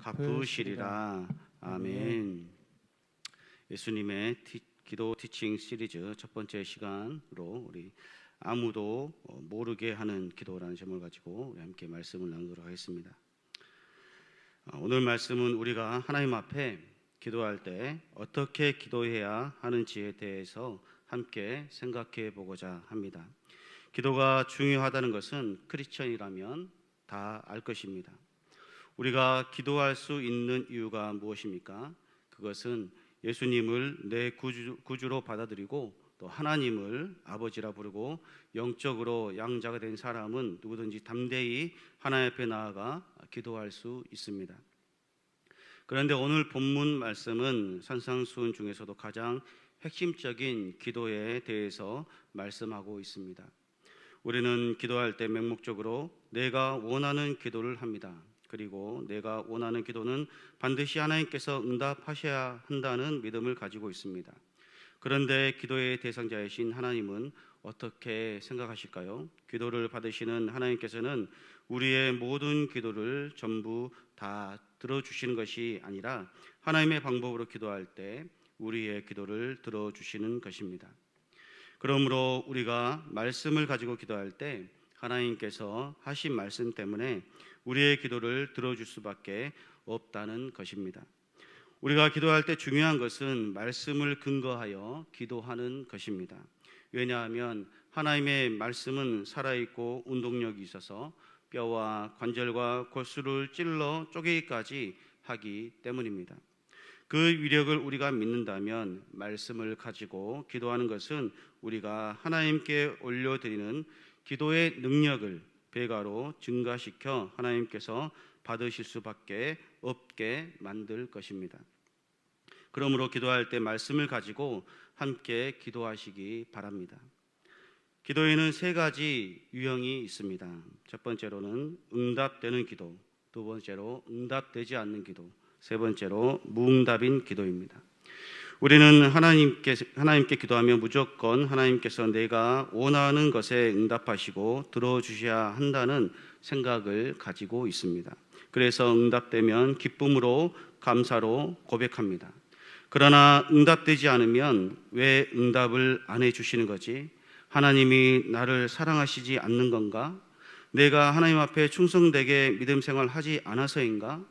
갚으시리라. 아멘. 예수님의 기도 티칭 시리즈 첫 번째 시간으로 우리 아무도 모르게 하는 기도라는 제목을 가지고 우리 함께 말씀을 나누도록 하겠습니다. 오늘 말씀은 우리가 하나님 앞에 기도할 때 어떻게 기도해야 하는지에 대해서 함께 생각해 보고자 합니다. 기도가 중요하다는 것은 크리스천이라면 다 알 것입니다. 우리가 기도할 수 있는 이유가 무엇입니까? 그것은 예수님을 내 구주로 받아들이고 또 하나님을 아버지라 부르고 영적으로 양자가 된 사람은 누구든지 담대히 하나님 앞에 나아가 기도할 수 있습니다. 그런데 오늘 본문 말씀은 산상수훈 중에서도 가장 핵심적인 기도에 대해서 말씀하고 있습니다. 우리는 기도할 때 맹목적으로 내가 원하는 기도를 합니다. 그리고 내가 원하는 기도는 반드시 하나님께서 응답하셔야 한다는 믿음을 가지고 있습니다. 그런데 기도의 대상자이신 하나님은 어떻게 생각하실까요? 기도를 받으시는 하나님께서는 우리의 모든 기도를 전부 다 들어주시는 것이 아니라 하나님의 방법으로 기도할 때 우리의 기도를 들어주시는 것입니다. 그러므로 우리가 말씀을 가지고 기도할 때 하나님께서 하신 말씀 때문에 우리의 기도를 들어줄 수밖에 없다는 것입니다. 우리가 기도할 때 중요한 것은 말씀을 근거하여 기도하는 것입니다. 왜냐하면 하나님의 말씀은 살아있고 운동력이 있어서 뼈와 관절과 골수를 찔러 쪼개기까지 하기 때문입니다. 그 위력을 우리가 믿는다면 말씀을 가지고 기도하는 것은 우리가 하나님께 올려드리는 기도의 능력을 배가로 증가시켜 하나님께서 받으실 수밖에 없게 만들 것입니다. 그러므로 기도할 때 말씀을 가지고 함께 기도하시기 바랍니다. 기도에는 세 가지 유형이 있습니다. 첫 번째로는 응답되는 기도, 두 번째로 응답되지 않는 기도, 세 번째로 무응답인 기도입니다. 우리는 하나님께 기도하면 무조건 하나님께서 내가 원하는 것에 응답하시고 들어주셔야 한다는 생각을 가지고 있습니다. 그래서 응답되면 기쁨으로 감사로 고백합니다. 그러나 응답되지 않으면 왜 응답을 안 해주시는 거지? 하나님이 나를 사랑하시지 않는 건가? 내가 하나님 앞에 충성되게 믿음 생활하지 않아서인가?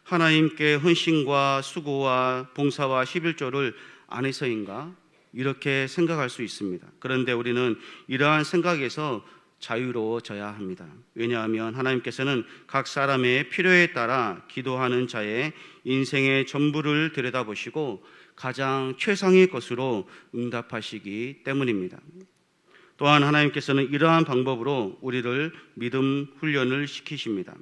하나님께 헌신과 수고와 봉사와 11조를 안 해서인가? 이렇게 생각할 수 있습니다. 그런데 우리는 이러한 생각에서 자유로워져야 합니다. 왜냐하면 하나님께서는 각 사람의 필요에 따라 기도하는 자의 인생의 전부를 들여다보시고 가장 최상의 것으로 응답하시기 때문입니다. 또한 하나님께서는 이러한 방법으로 우리를 믿음 훈련을 시키십니다.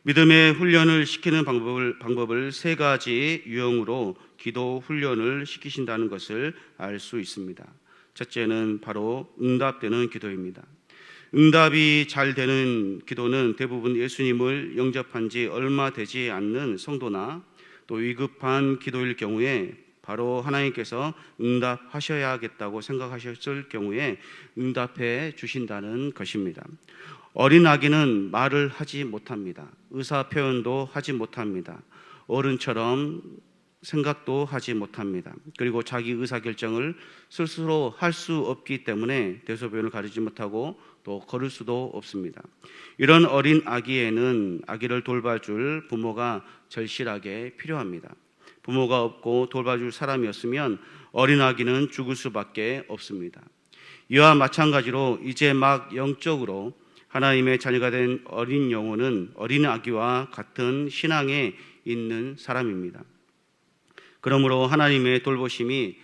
믿음의 훈련을 시키는 방법을 세 가지 유형으로 기도 훈련을 시키신다는 것을 알 수 있습니다. 첫째는 바로 응답되는 기도입니다. 응답이 잘 되는 기도는 대부분 예수님을 영접한 지 얼마 되지 않는 성도나 또 위급한 기도일 경우에 바로 하나님께서 응답하셔야겠다고 생각하셨을 경우에 응답해 주신다는 것입니다. 어린 아기는 말을 하지 못합니다. 의사 표현도 하지 못합니다. 어른처럼 생각도 하지 못합니다. 그리고 자기 의사결정을 스스로 할 수 없기 때문에 대소변을 가리지 못하고 또 걸을 수도 없습니다. 이런 어린 아기에는 아기를 돌봐줄 부모가 절실하게 필요합니다. 부모가 없고 돌봐줄 사람이 없으면 어린 아기는 죽을 수밖에 없습니다. 이와 마찬가지로 이제 막 영적으로 하나님의 자녀가 된 어린 영혼은 어린 아기와 같은 신앙에 있는 사람입니다. 그러므로 하나님의 돌보심이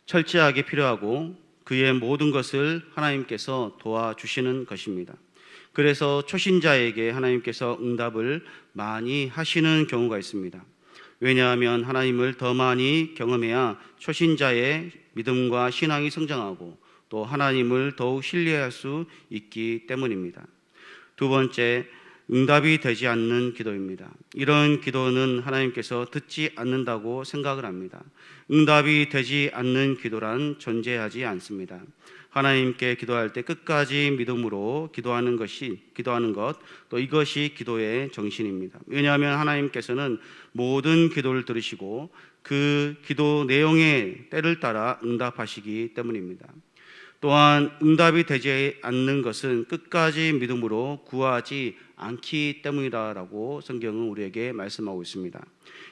철저하게 필요하고 그의 모든 것을 하나님께서 도와주시는 것입니다. 그래서 초신자에게 하나님께서 응답을 많이 하시는 경우가 있습니다. 왜냐하면 하나님을 더 많이 경험해야 초신자의 믿음과 신앙이 성장하고 또 하나님을 더욱 신뢰할 수 있기 때문입니다. 두 번째, 응답이 되지 않는 기도입니다. 이런 기도는 하나님께서 듣지 않는다고 생각을 합니다. 응답이 되지 않는 기도란 존재하지 않습니다. 하나님께 기도할 때 끝까지 믿음으로 기도하는 것, 또 이것이 기도의 정신입니다. 왜냐하면 하나님께서는 모든 기도를 들으시고 그 기도 내용의 때를 따라 응답하시기 때문입니다. 또한 응답이 되지 않는 것은 끝까지 믿음으로 구하지 않기 때문이라고 성경은 우리에게 말씀하고 있습니다.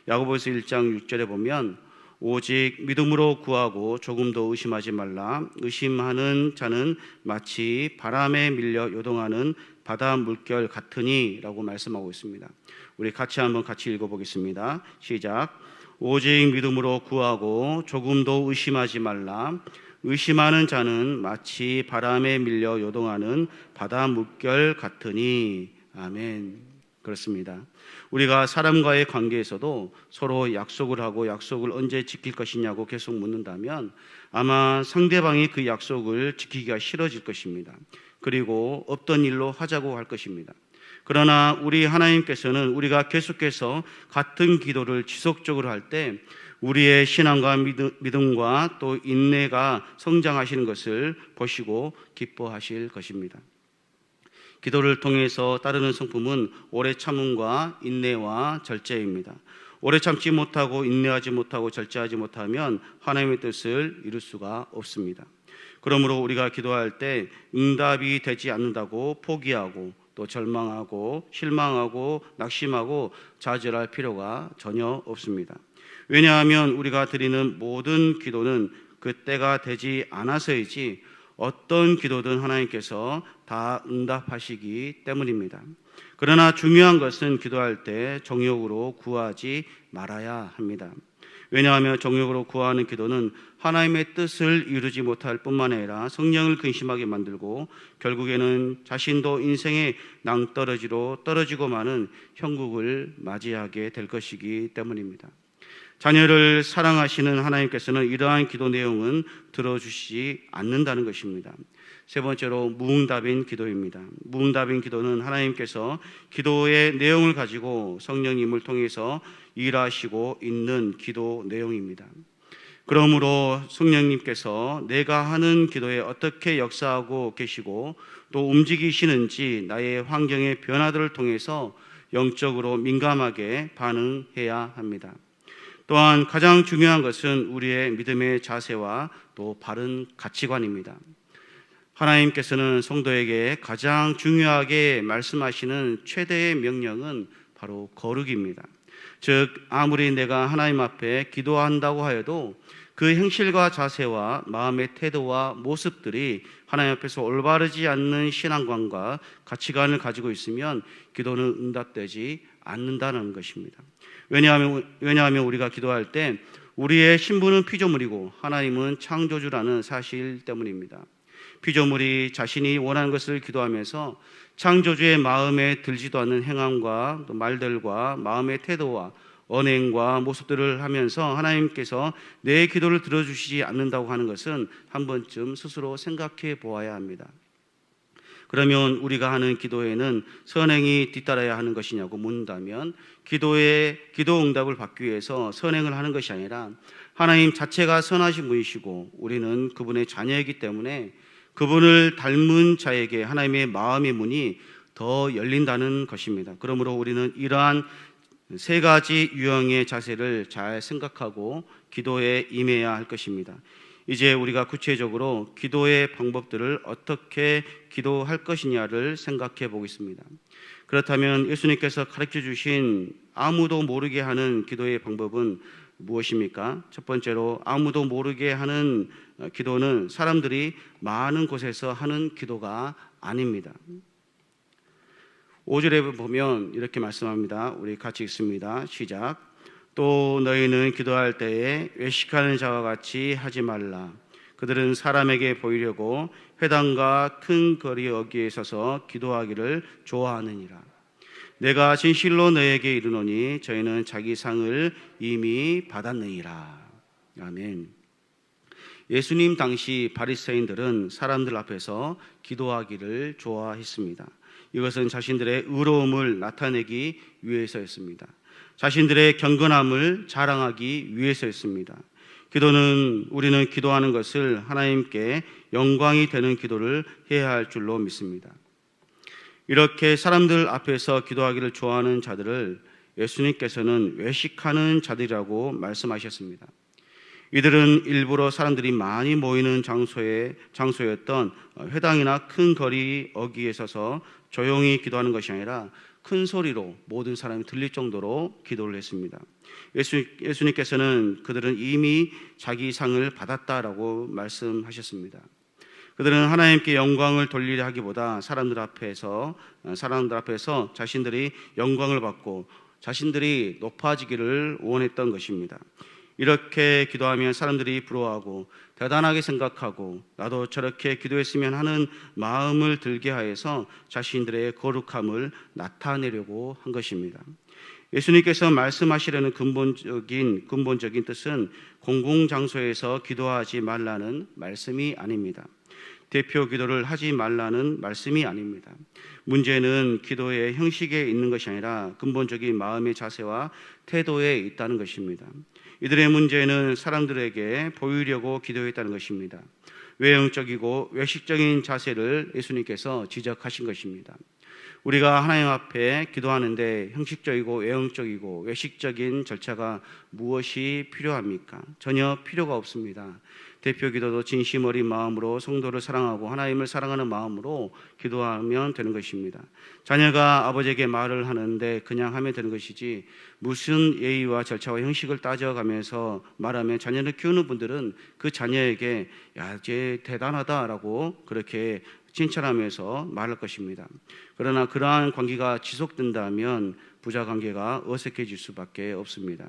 야고보서 1장 6절에 보면 오직 믿음으로 구하고 조금도 의심하지 말라. 의심하는 자는 마치 바람에 밀려 요동하는 바다 물결 같으니 라고 말씀하고 있습니다. 우리 같이 읽어보겠습니다. 시작. 오직 믿음으로 구하고 조금도 의심하지 말라. 의심하는 자는 마치 바람에 밀려 요동하는 바다 물결 같으니. 아멘. 그렇습니다. 우리가 사람과의 관계에서도 서로 약속을 하고 약속을 언제 지킬 것이냐고 계속 묻는다면 아마 상대방이 그 약속을 지키기가 싫어질 것입니다. 그리고 없던 일로 하자고 할 것입니다. 그러나 우리 하나님께서는 우리가 계속해서 같은 기도를 지속적으로 할 때 우리의 신앙과 믿음과 또 인내가 성장하시는 것을 보시고 기뻐하실 것입니다. 기도를 통해서 따르는 성품은 오래 참음과 인내와 절제입니다. 오래 참지 못하고 인내하지 못하고 절제하지 못하면 하나님의 뜻을 이룰 수가 없습니다. 그러므로 우리가 기도할 때 응답이 되지 않는다고 포기하고 또 절망하고 실망하고 낙심하고 좌절할 필요가 전혀 없습니다. 왜냐하면 우리가 드리는 모든 기도는 그 때가 되지 않아서이지 어떤 기도든 하나님께서 다 응답하시기 때문입니다. 그러나 중요한 것은 기도할 때 정욕으로 구하지 말아야 합니다. 왜냐하면 정욕으로 구하는 기도는 하나님의 뜻을 이루지 못할 뿐만 아니라 성령을 근심하게 만들고 결국에는 자신도 인생의 낭떠러지로 떨어지고 마는 형국을 맞이하게 될 것이기 때문입니다. 자녀를 사랑하시는 하나님께서는 이러한 기도 내용은 들어주시지 않는다는 것입니다. 세 번째로 무응답인 기도입니다. 무응답인 기도는 하나님께서 기도의 내용을 가지고 성령님을 통해서 일하시고 있는 기도 내용입니다. 그러므로 성령님께서 내가 하는 기도에 어떻게 역사하고 계시고 또 움직이시는지 나의 환경의 변화들을 통해서 영적으로 민감하게 반응해야 합니다. 또한 가장 중요한 것은 우리의 믿음의 자세와 또 바른 가치관입니다. 하나님께서는 성도에게 가장 중요하게 말씀하시는 최대의 명령은 바로 거룩입니다. 즉 아무리 내가 하나님 앞에 기도한다고 하여도 그 행실과 자세와 마음의 태도와 모습들이 하나님 앞에서 올바르지 않는 신앙관과 가치관을 가지고 있으면 기도는 응답되지 않는다는 것입니다. 왜냐하면 우리가 기도할 때 우리의 신분은 피조물이고 하나님은 창조주라는 사실 때문입니다. 피조물이 자신이 원하는 것을 기도하면서 창조주의 마음에 들지도 않는 행함과 또 말들과 마음의 태도와 언행과 모습들을 하면서 하나님께서 내 기도를 들어주시지 않는다고 하는 것은 한 번쯤 스스로 생각해 보아야 합니다. 그러면 우리가 하는 기도에는 선행이 뒤따라야 하는 것이냐고 묻는다면 기도 응답을 받기 위해서 선행을 하는 것이 아니라 하나님 자체가 선하신 분이시고 우리는 그분의 자녀이기 때문에 그분을 닮은 자에게 하나님의 마음의 문이 더 열린다는 것입니다. 그러므로 우리는 이러한 세 가지 유형의 자세를 잘 생각하고 기도에 임해야 할 것입니다. 이제 우리가 구체적으로 기도의 방법들을 어떻게 기도할 것이냐를 생각해 보겠습니다. 그렇다면 예수님께서 가르쳐 주신 아무도 모르게 하는 기도의 방법은 무엇입니까? 첫 번째로 아무도 모르게 하는 기도는 사람들이 많은 곳에서 하는 기도가 아닙니다. 5절에 보면 이렇게 말씀합니다. 우리 같이 읽습니다. 시작. 또 너희는 기도할 때에 외식하는 자와 같이 하지 말라. 그들은 사람에게 보이려고 회당과 큰 거리 어귀에 서서 기도하기를 좋아하느니라. 내가 진실로 너에게 이르노니 저희는 자기 상을 이미 받았느니라. 아멘. 예수님 당시 바리새인들은 사람들 앞에서 기도하기를 좋아했습니다. 이것은 자신들의 의로움을 나타내기 위해서였습니다. 자신들의 경건함을 자랑하기 위해서였습니다. 기도는 우리는 기도하는 것을 하나님께 영광이 되는 기도를 해야 할 줄로 믿습니다. 이렇게 사람들 앞에서 기도하기를 좋아하는 자들을 예수님께서는 외식하는 자들이라고 말씀하셨습니다. 이들은 일부러 사람들이 많이 모이는 장소였던 회당이나 큰 거리 어귀에 서서 조용히 기도하는 것이 아니라 큰 소리로 모든 사람이 들릴 정도로 기도를 했습니다. 예수님께서는 그들은 이미 자기 상을 받았다라고 말씀하셨습니다. 그들은 하나님께 영광을 돌리려 하기보다 사람들 앞에서 자신들이 영광을 받고 자신들이 높아지기를 원했던 것입니다. 이렇게 기도하면 사람들이 부러워하고 대단하게 생각하고 나도 저렇게 기도했으면 하는 마음을 들게 하여서 자신들의 거룩함을 나타내려고 한 것입니다. 예수님께서 말씀하시려는 근본적인 뜻은 공공장소에서 기도하지 말라는 말씀이 아닙니다. 대표 기도를 하지 말라는 말씀이 아닙니다. 문제는 기도의 형식에 있는 것이 아니라 근본적인 마음의 자세와 태도에 있다는 것입니다. 이들의 문제는 사람들에게 보이려고 기도했다는 것입니다. 외형적이고 외식적인 자세를 예수님께서 지적하신 것입니다. 우리가 하나님 앞에 기도하는데 형식적이고 외형적이고 외식적인 절차가 무엇이 필요합니까? 전혀 필요가 없습니다. 대표 기도도 진심 어린 마음으로 성도를 사랑하고 하나님을 사랑하는 마음으로 기도하면 되는 것입니다. 자녀가 아버지에게 말을 하는데 그냥 하면 되는 것이지 무슨 예의와 절차와 형식을 따져가면서 말하면 자녀를 키우는 분들은 그 자녀에게 야, 쟤 대단하다라고 그렇게 칭찬하면서 말할 것입니다. 그러나 그러한 관계가 지속된다면 부자 관계가 어색해질 수밖에 없습니다.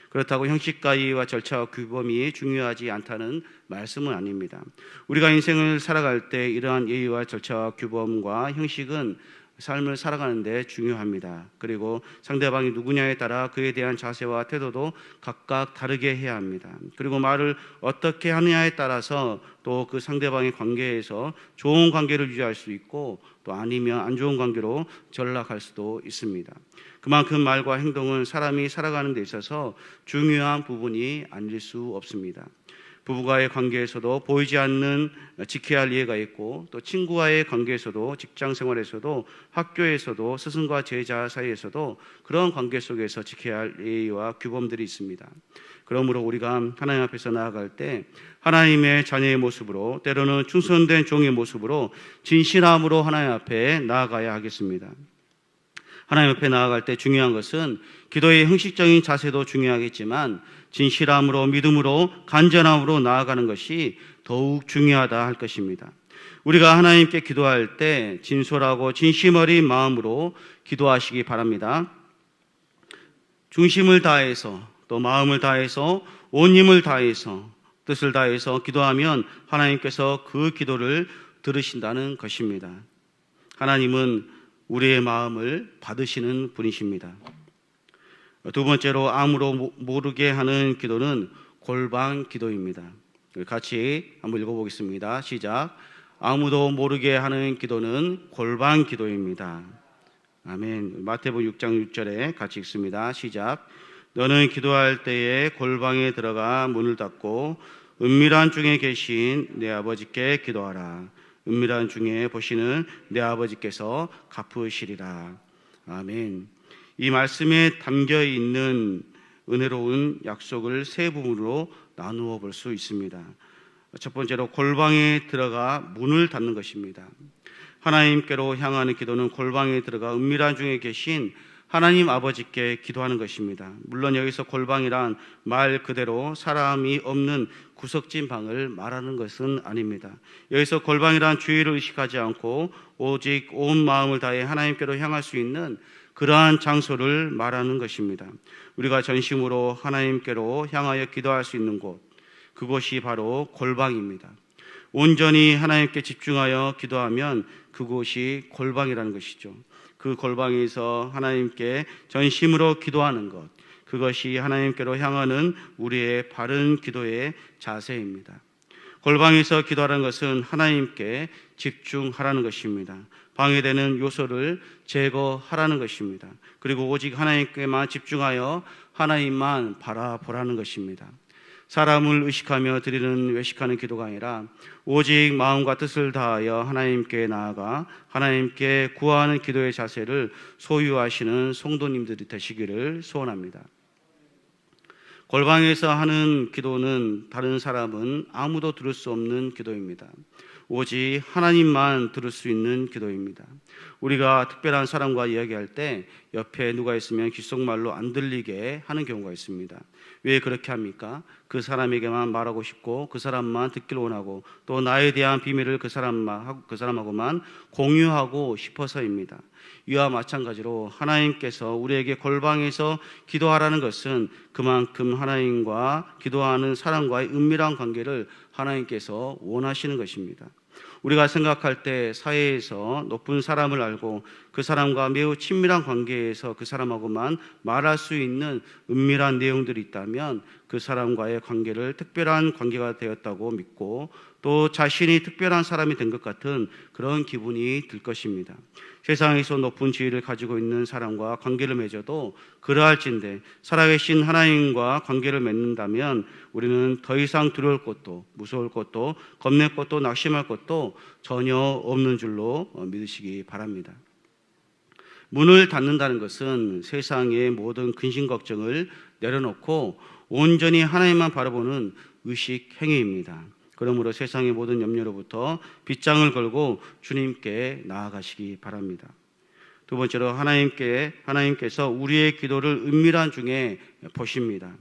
그렇다고 형식과 예의와 절차와 규범이 중요하지 않다는 말씀은 아닙니다. 우리가 인생을 살아갈 때 이러한 예의와 절차와 규범과 형식은 삶을 살아가는데 중요합니다. 그리고 상대방이 누구냐에 따라 그에 대한 자세와 태도도 각각 다르게 해야 합니다. 그리고 말을 어떻게 하느냐에 따라서 또 그 상대방의 관계에서 좋은 관계를 유지할 수 있고 또 아니면 안 좋은 관계로 전락할 수도 있습니다. 그만큼 말과 행동은 사람이 살아가는 데 있어서 중요한 부분이 아닐 수 없습니다. 부부와의 관계에서도 보이지 않는 지켜야 할 예가 있고 또 친구와의 관계에서도 직장 생활에서도 학교에서도 스승과 제자 사이에서도 그런 관계 속에서 지켜야 할 예의와 규범들이 있습니다. 그러므로 우리가 하나님 앞에서 나아갈 때 하나님의 자녀의 모습으로 때로는 충성된 종의 모습으로 진실함으로 하나님 앞에 나아가야 하겠습니다. 하나님 앞에 나아갈 때 중요한 것은 기도의 형식적인 자세도 중요하겠지만 진실함으로 믿음으로 간절함으로 나아가는 것이 더욱 중요하다 할 것입니다. 우리가 하나님께 기도할 때 진솔하고 진심 어린 마음으로 기도하시기 바랍니다. 중심을 다해서 또 마음을 다해서 온 힘을 다해서 뜻을 다해서 기도하면 하나님께서 그 기도를 들으신다는 것입니다. 하나님은 우리의 마음을 받으시는 분이십니다. 두 번째로 아무도 모르게 하는 기도는 골방 기도입니다. 같이 한번 읽어보겠습니다. 시작. 아무도 모르게 하는 기도는 골방 기도입니다. 아멘. 마태복음 6장 6절에 같이 읽습니다. 시작. 너는 기도할 때에 골방에 들어가 문을 닫고 은밀한 중에 계신 내 아버지께 기도하라. 은밀한 중에 보시는 내 아버지께서 갚으시리라. 아멘. 이 말씀에 담겨 있는 은혜로운 약속을 세 부분으로 나누어 볼 수 있습니다. 첫 번째로 골방에 들어가 문을 닫는 것입니다. 하나님께로 향하는 기도는 골방에 들어가 은밀한 중에 계신 하나님 아버지께 기도하는 것입니다. 물론 여기서 골방이란 말 그대로 사람이 없는 구석진 방을 말하는 것은 아닙니다. 여기서 골방이란 주의를 의식하지 않고 오직 온 마음을 다해 하나님께로 향할 수 있는 그러한 장소를 말하는 것입니다. 우리가 전심으로 하나님께로 향하여 기도할 수 있는 곳, 그곳이 바로 골방입니다. 온전히 하나님께 집중하여 기도하면 그곳이 골방이라는 것이죠. 그 골방에서 하나님께 전심으로 기도하는 것, 그것이 하나님께로 향하는 우리의 바른 기도의 자세입니다. 골방에서 기도하라는 것은 하나님께 집중하라는 것입니다. 방해되는 요소를 제거하라는 것입니다. 그리고 오직 하나님께만 집중하여 하나님만 바라보라는 것입니다. 사람을 의식하며 드리는 외식하는 기도가 아니라 오직 마음과 뜻을 다하여 하나님께 나아가 하나님께 구하는 기도의 자세를 소유하시는 성도님들이 되시기를 소원합니다. 골방에서 하는 기도는 다른 사람은 아무도 들을 수 없는 기도입니다. 오직 하나님만 들을 수 있는 기도입니다. 우리가 특별한 사람과 이야기할 때 옆에 누가 있으면 귓속말로 안 들리게 하는 경우가 있습니다. 왜 그렇게 합니까? 그 사람에게만 말하고 싶고 그 사람만 듣기를 원하고 또 나에 대한 비밀을 그 사람하고만 공유하고 싶어서입니다. 이와 마찬가지로 하나님께서 우리에게 골방에서 기도하라는 것은 그만큼 하나님과 기도하는 사람과의 은밀한 관계를 하나님께서 원하시는 것입니다. 우리가 생각할 때 사회에서 높은 사람을 알고 그 사람과 매우 친밀한 관계에서 그 사람하고만 말할 수 있는 은밀한 내용들이 있다면 그 사람과의 관계를 특별한 관계가 되었다고 믿고 또 자신이 특별한 사람이 된 것 같은 그런 기분이 들 것입니다. 세상에서 높은 지위를 가지고 있는 사람과 관계를 맺어도 그러할진대 살아계신 하나님과 관계를 맺는다면 우리는 더 이상 두려울 것도 무서울 것도 겁낼 것도 낙심할 것도 전혀 없는 줄로 믿으시기 바랍니다. 문을 닫는다는 것은 세상의 모든 근심 걱정을 내려놓고 온전히 하나님만 바라보는 의식 행위입니다. 그러므로 세상의 모든 염려로부터 빗장을 걸고 주님께 나아가시기 바랍니다. 두 번째로 하나님께서 우리의 기도를 은밀한 중에 보십니다.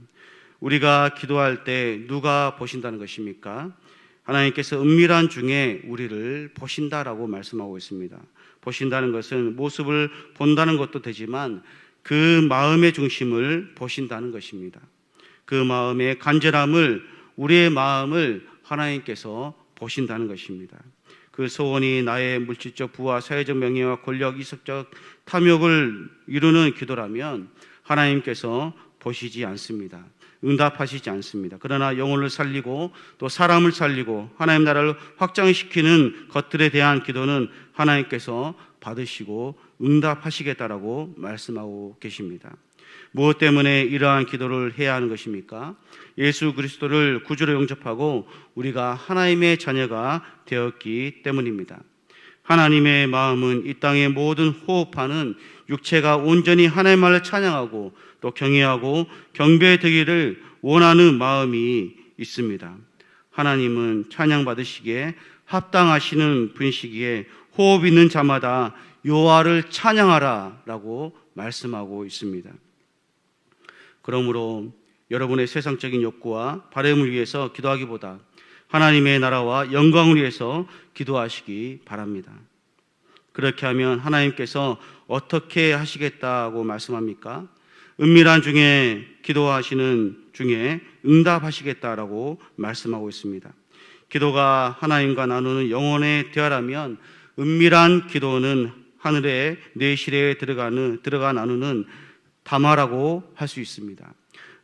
우리가 기도할 때 누가 보신다는 것입니까? 하나님께서 은밀한 중에 우리를 보신다라고 말씀하고 있습니다. 보신다는 것은 모습을 본다는 것도 되지만 그 마음의 중심을 보신다는 것입니다. 그 마음의 간절함을, 우리의 마음을 하나님께서 보신다는 것입니다. 그 소원이 나의 물질적 부와 사회적 명예와 권력, 이성적 탐욕을 이루는 기도라면 하나님께서 보시지 않습니다. 응답하시지 않습니다. 그러나 영혼을 살리고 또 사람을 살리고 하나님 나라를 확장시키는 것들에 대한 기도는 하나님께서 받으시고 응답하시겠다라고 말씀하고 계십니다. 무엇 때문에 이러한 기도를 해야 하는 것입니까? 예수 그리스도를 구주로 영접하고 우리가 하나님의 자녀가 되었기 때문입니다. 하나님의 마음은 이 땅의 모든 호흡하는 육체가 온전히 하나님만을 찬양하고 또 경외하고 경배되기를 원하는 마음이 있습니다. 하나님은 찬양받으시기에 합당하시는 분이시기에 호흡 있는 자마다 여호와를 찬양하라 라고 말씀하고 있습니다. 그러므로 여러분의 세상적인 욕구와 바람을 위해서 기도하기보다 하나님의 나라와 영광을 위해서 기도하시기 바랍니다. 그렇게 하면 하나님께서 어떻게 하시겠다고 말씀합니까? 은밀한 중에 기도하시는 중에 응답하시겠다라고 말씀하고 있습니다. 기도가 하나님과 나누는 영혼의 대화라면 은밀한 기도는 하늘의 내실에 들어가 나누는 담화라고 할 수 있습니다.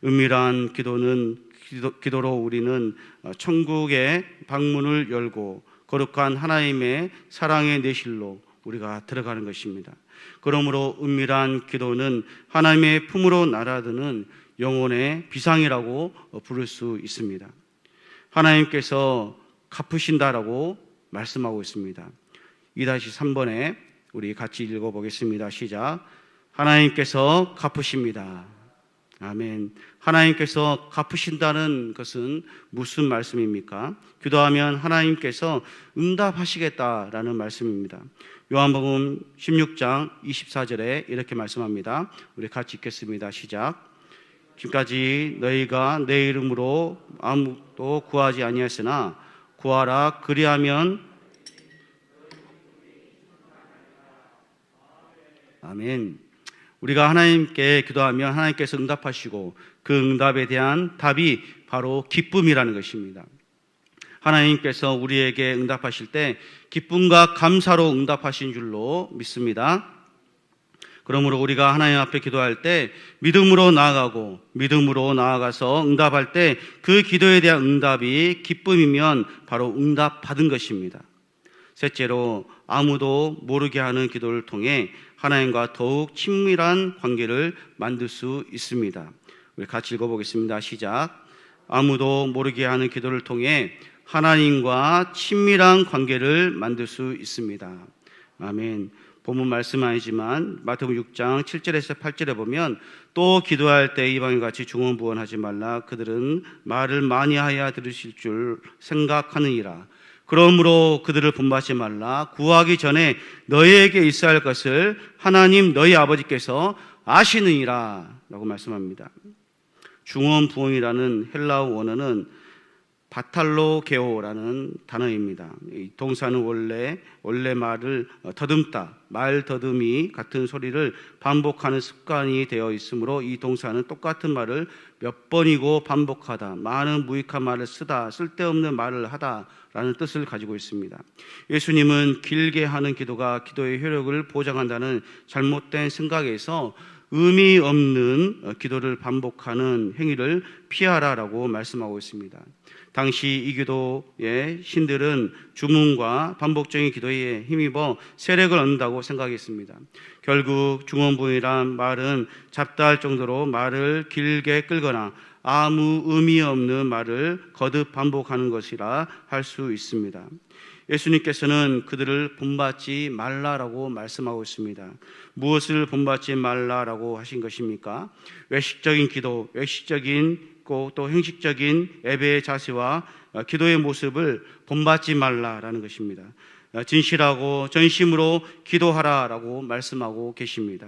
은밀한 기도로 우리는 천국의 방문을 열고 거룩한 하나님의 사랑의 내실로 우리가 들어가는 것입니다. 그러므로 은밀한 기도는 하나님의 품으로 날아드는 영혼의 비상이라고 부를 수 있습니다. 하나님께서 갚으신다라고 말씀하고 있습니다. 2-3번에 우리 같이 읽어보겠습니다. 시작. 하나님께서 갚으십니다. 아멘. 하나님께서 갚으신다는 것은 무슨 말씀입니까? 기도하면 하나님께서 응답하시겠다라는 말씀입니다. 요한복음 16장 24절에 이렇게 말씀합니다. 우리 같이 읽겠습니다. 시작. 지금까지 너희가 내 이름으로 아무도 구하지 아니하였으나 구하라 그리하면 아멘. 우리가 하나님께 기도하면 하나님께서 응답하시고 그 응답에 대한 답이 바로 기쁨이라는 것입니다. 하나님께서 우리에게 응답하실 때 기쁨과 감사로 응답하신 줄로 믿습니다. 그러므로 우리가 하나님 앞에 기도할 때 믿음으로 나아가서 응답할 때 그 기도에 대한 응답이 기쁨이면 바로 응답 받은 것입니다. 셋째로 아무도 모르게 하는 기도를 통해 하나님과 더욱 친밀한 관계를 만들 수 있습니다. 우리 같이 읽어보겠습니다. 시작. 아무도 모르게 하는 기도를 통해 하나님과 친밀한 관계를 만들 수 있습니다. 아멘. 본문 말씀은 아니지만 마태복음 6장 7절에서 8절에 보면 또 기도할 때 이방인같이 중언부언하지 말라. 그들은 말을 많이 하여 들으실 줄 생각하느니라. 그러므로 그들을 본받지 말라. 구하기 전에 너희에게 있어야 할 것을 하나님 너희 아버지께서 아시느니라 라고 말씀합니다. 중언부언이라는 헬라어 원어는 바탈로게오라는 단어입니다. 이 동사는 원래 말을 더듬다, 말 더듬이 같은 소리를 반복하는 습관이 되어 있으므로 이 동사는 똑같은 말을 몇 번이고 반복하다, 많은 무익한 말을 쓰다, 쓸데없는 말을 하다라는 뜻을 가지고 있습니다. 예수님은 길게 하는 기도가 기도의 효력을 보장한다는 잘못된 생각에서 의미 없는 기도를 반복하는 행위를 피하라라고 말씀하고 있습니다. 당시 이 기도의 신들은 주문과 반복적인 기도에 힘입어 세력을 얻는다고 생각했습니다. 결국 중언부언이란 말은 잡다할 정도로 말을 길게 끌거나 아무 의미 없는 말을 거듭 반복하는 것이라 할 수 있습니다. 예수님께서는 그들을 본받지 말라라고 말씀하고 있습니다. 무엇을 본받지 말라라고 하신 것입니까? 외식적인 기도, 외식적인 또 형식적인 예배의 자세와 기도의 모습을 본받지 말라라는 것입니다. 진실하고 전심으로 기도하라라고 말씀하고 계십니다.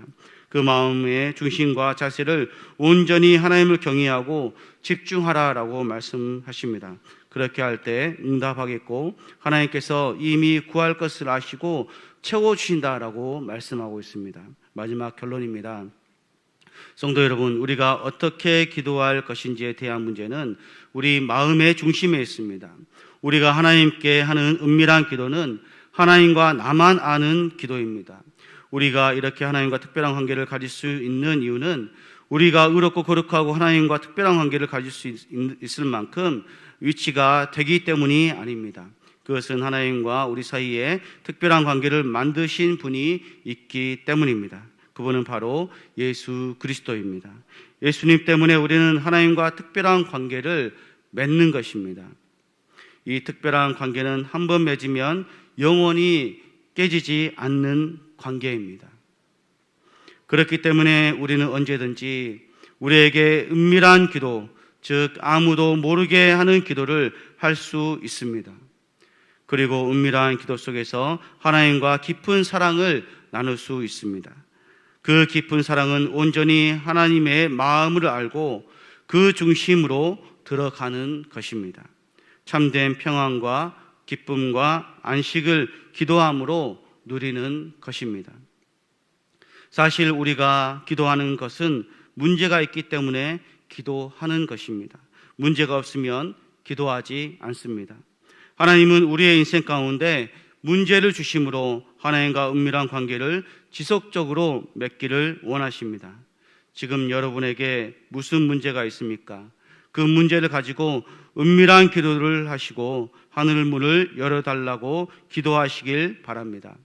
그 마음의 중심과 자세를 온전히 하나님을 경외하고 집중하라라고 말씀하십니다. 그렇게 할 때 응답하겠고 하나님께서 이미 구할 것을 아시고 채워주신다라고 말씀하고 있습니다. 마지막 결론입니다. 성도 여러분, 우리가 어떻게 기도할 것인지에 대한 문제는 우리 마음의 중심에 있습니다. 우리가 하나님께 하는 은밀한 기도는 하나님과 나만 아는 기도입니다. 우리가 이렇게 하나님과 특별한 관계를 가질 수 있는 이유는 우리가 의롭고 거룩하고 하나님과 특별한 관계를 가질 수 있을 만큼 위치가 되기 때문이 아닙니다. 그것은 하나님과 우리 사이에 특별한 관계를 만드신 분이 있기 때문입니다. 그분은 바로 예수 그리스도입니다. 예수님 때문에 우리는 하나님과 특별한 관계를 맺는 것입니다. 이 특별한 관계는 한 번 맺으면 영원히 깨지지 않는 관계입니다. 그렇기 때문에 우리는 언제든지 우리에게 은밀한 기도, 즉 아무도 모르게 하는 기도를 할 수 있습니다. 그리고 은밀한 기도 속에서 하나님과 깊은 사랑을 나눌 수 있습니다. 그 깊은 사랑은 온전히 하나님의 마음을 알고 그 중심으로 들어가는 것입니다. 참된 평안과 기쁨과 안식을 기도함으로 누리는 것입니다. 사실 우리가 기도하는 것은 문제가 있기 때문에 기도하는 것입니다. 문제가 없으면 기도하지 않습니다. 하나님은 우리의 인생 가운데 문제를 주심으로 하나님과 은밀한 관계를 지속적으로 맺기를 원하십니다. 지금 여러분에게 무슨 문제가 있습니까? 그 문제를 가지고 은밀한 기도를 하시고 하늘 문을 열어달라고 기도하시길 바랍니다.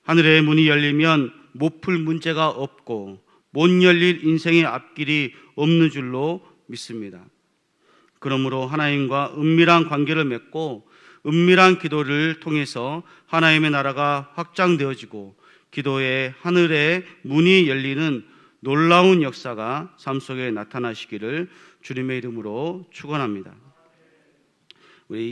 하늘의 문이 열리면 못 풀 문제가 없고 못 열릴 인생의 앞길이 없는 줄로 믿습니다. 그러므로 하나님과 은밀한 관계를 맺고 은밀한 기도를 통해서 하나님의 나라가 확장되어지고 기도의 하늘의 문이 열리는 놀라운 역사가 삶 속에 나타나시기를 주님의 이름으로 축원합니다. 우리